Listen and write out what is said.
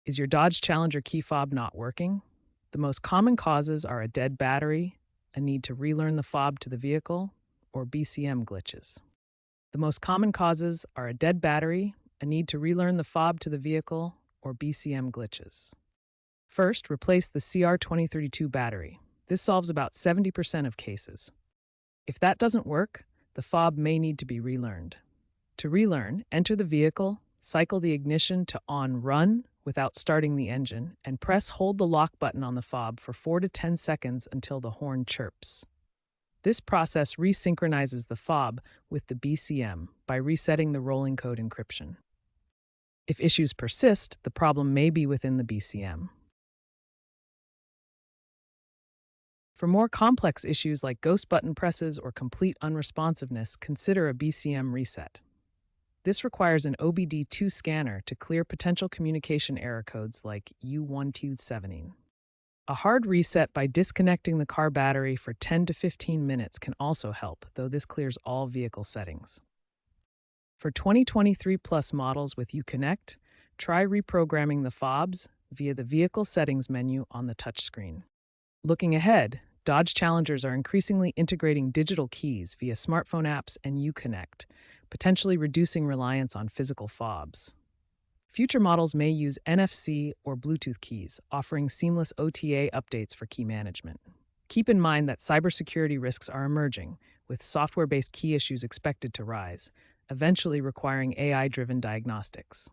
Is your Dodge Challenger key fob not working? The most common causes are a dead battery, a need to relearn the fob to the vehicle, or BCM glitches. The most common causes are a dead battery, a need to relearn the fob to the vehicle, or BCM glitches. First, replace the CR2032 battery. This solves about 70% of cases. If that doesn't work, the fob may need to be relearned. To relearn, enter the vehicle, cycle the ignition to on run without starting the engine, and hold the lock button on the fob for 4 to 10 seconds until the horn chirps. This process resynchronizes the fob with the BCM by resetting the rolling code encryption. If issues persist, the problem may be within the BCM. For more complex issues like ghost button presses or complete unresponsiveness, consider a BCM reset. This requires an OBD2 scanner to clear potential communication error codes like U127. A hard reset by disconnecting the car battery for 10 to 15 minutes can also help, though this clears all vehicle settings. For 2023 plus models with Uconnect, try reprogramming the fobs via the Vehicle Settings menu on the touchscreen. Looking ahead, Dodge Challengers are increasingly integrating digital keys via smartphone apps and Uconnect, potentially reducing reliance on physical fobs. Future models may use NFC or Bluetooth keys, offering seamless OTA updates for key management. Keep in mind that cybersecurity risks are emerging, with software-based key issues expected to rise, eventually requiring AI-driven diagnostics.